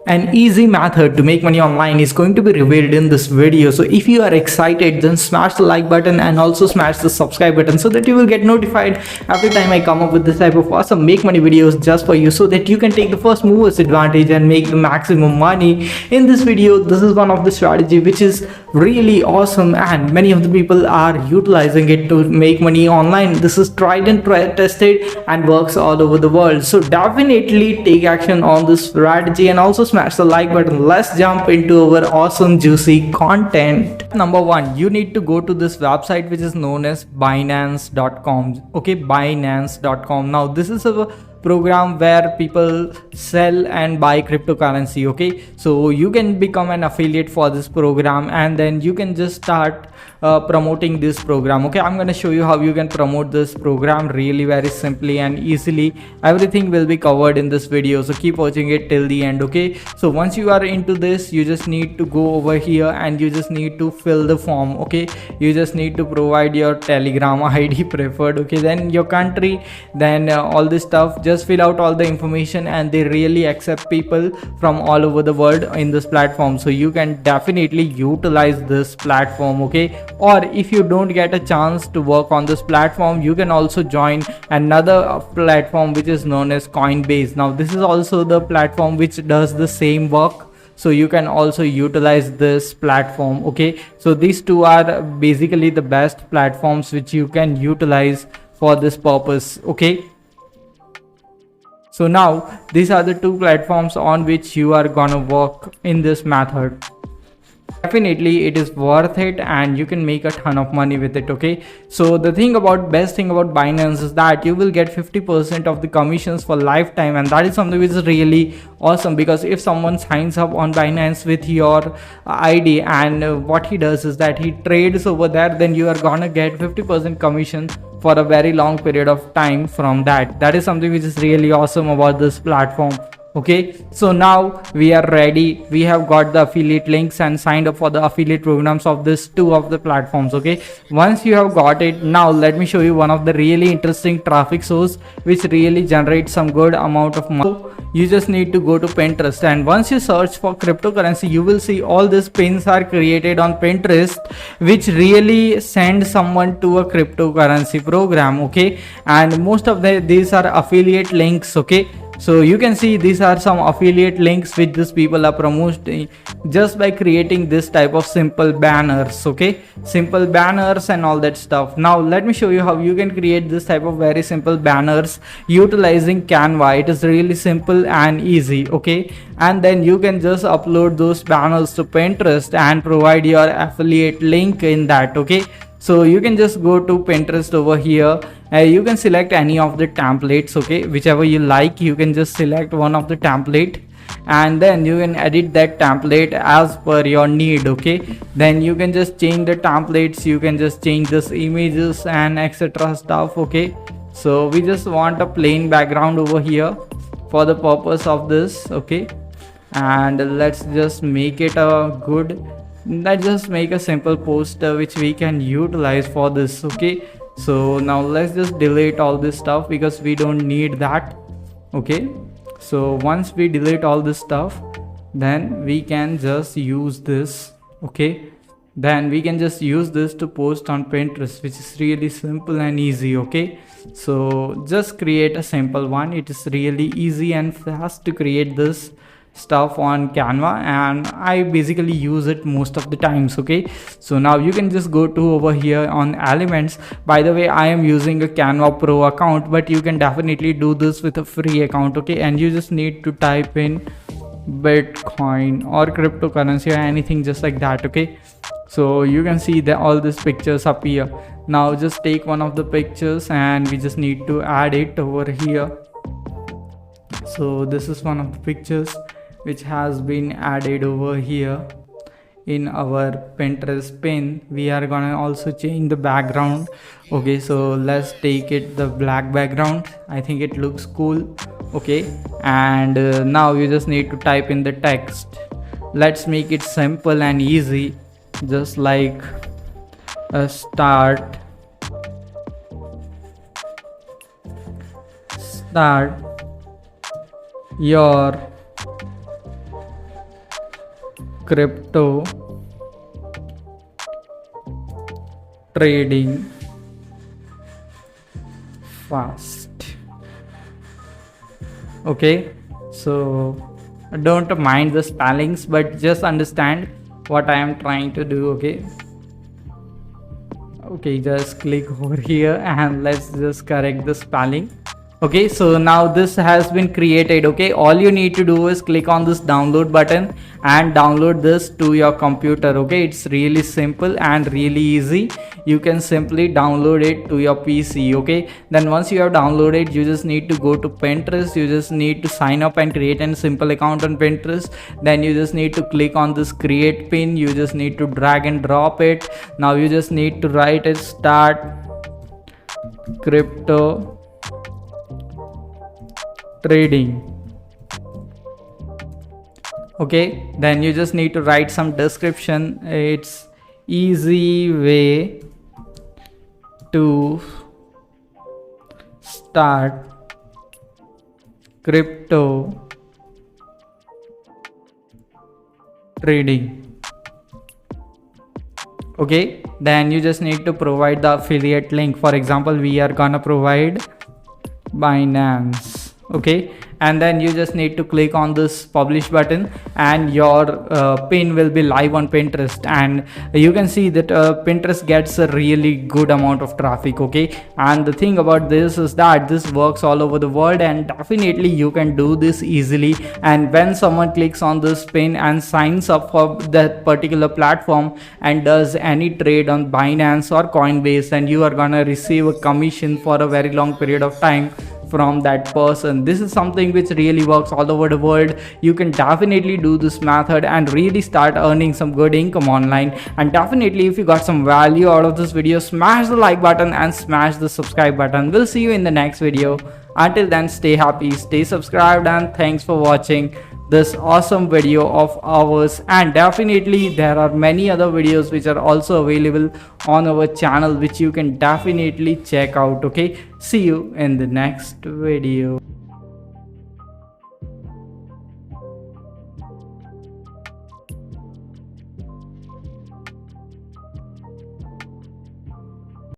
An easy method to make money online is going to be revealed in this video. So if you are excited, then smash the like button and also smash the subscribe button so that you will get notified every time I come up with this type of awesome make money videos just for you, so that you can take the first movers advantage and make the maximum money. In this video, this is one of the strategy which is really awesome and many of the people are utilizing it to make money online. This is tried and tested and works all over the world. So definitely take action on this strategy and also smash the like button. Let's jump into our awesome juicy content. Number one, you need to go to this website which is known as Binance.com. Okay, Binance.com. Now this is a program where people sell and buy cryptocurrency. Okay, so you can become an affiliate for this program and then you can just start promoting this program. Okay, I'm going to show you how you can promote this program really very simply and easily. Everything will be covered in this video, so keep watching it till the end. Okay, so once you are into this, you just need to go over here and you just need to fill the form. Okay, you just need to provide your Telegram ID preferred, okay, then your country, then all this stuff. Just fill out all the information and they really accept people from all over the world in this platform, so you can definitely utilize this platform. Okay, or if you don't get a chance to work on this platform, you can also join another platform which is known as Coinbase. Now this is also the platform which does the same work, so you can also utilize this platform. Okay, so these two are basically the best platforms which you can utilize for this purpose. Okay, so now these are the two platforms on which you are gonna work in this method. Definitely it is worth it and you can make a ton of money with it. Okay, so the best thing about Binance is that you will get 50% of the commissions for lifetime, and that is something which is really awesome, because if someone signs up on Binance with your ID and what he does is that he trades over there, then you are gonna get 50% commission for a very long period of time from that. That is something which is really awesome about this platform. Okay, so now we are ready. We have got the affiliate links and signed up for the affiliate programs of this two of the platforms. Okay, once you have got it, now let me show you one of the really interesting traffic source which really generates some good amount of money. You just need to go to Pinterest, and once you search for cryptocurrency, you will see all these pins are created on Pinterest which really send someone to a cryptocurrency program. Okay, and most of these are affiliate links. Okay, so you can see these are some affiliate links which these people are promoting just by creating this type of simple banners. Okay, simple banners and all that stuff. Now let me show you how you can create this type of very simple banners utilizing Canva. It is really simple and easy. Okay, and then you can just upload those banners to Pinterest and provide your affiliate link in that. Okay, so you can just go to Pinterest over here. You can select any of the templates. Okay, whichever you like, you can just select one of the template and then you can edit that template as per your need. Okay, then you can just change the templates, you can just change this images and etc stuff. Okay, so we just want a plain background over here for the purpose of this. Okay, and let's just make it a good, let's just make a simple poster which we can utilize for this. Okay, so now let's just delete all this stuff because we don't need that. Okay, so once we delete all this stuff, then we can just use this. Okay, then we can just use this to post on Pinterest, which is really simple and easy. Okay, so just create a simple one. It is really easy and fast to create this stuff on Canva, and I basically use it most of the times. Okay, so now you can just go to over here on Elements. By the way, I am using a Canva Pro account, but you can definitely do this with a free account. Okay, and you just need to type in Bitcoin or cryptocurrency or anything just like that. Okay, so you can see that all these pictures appear. Now just take one of the pictures and we just need to add it over here. So this is one of the pictures which has been added over here in our Pinterest pin. We are gonna also change the background. Okay, so let's take it the black background. I think it looks cool. Okay, and now you just need to type in the text. Let's make it simple and easy, just like a start your crypto trading fast. Okay, so don't mind the spellings, but just understand what I am trying to do. Okay, just click over here and let's just correct the spelling. Okay, so now this has been created. Okay, all you need to do is click on this download button and download this to your computer. Okay, it's really simple and really easy. You can simply download it to your PC. Okay, then once you have downloaded, you just need to go to Pinterest. You just need to sign up and create a simple account on Pinterest. Then you just need to click on this create pin. You just need to drag and drop it. Now you just need to write it, start crypto trading. Okay, then you just need to write some description. It's easy way to start crypto trading. Okay, then you just need to provide the affiliate link. For example, we are gonna provide Binance. Okay, and then you just need to click on this publish button and your pin will be live on Pinterest, and you can see that Pinterest gets a really good amount of traffic. Okay, and the thing about this is that this works all over the world, and definitely you can do this easily. And when someone clicks on this pin and signs up for that particular platform and does any trade on Binance or Coinbase, then you are gonna receive a commission for a very long period of time from that person. This is something which really works all over the world. You can definitely do this method and really start earning some good income online. And definitely, if you got some value out of this video, smash the like button and smash the subscribe button. We'll see you in the next video. Until then, stay happy, stay subscribed, and thanks for watching this awesome video of ours. And definitely there are many other videos which are also available on our channel, which you can definitely check out. Okay, see you in the next video.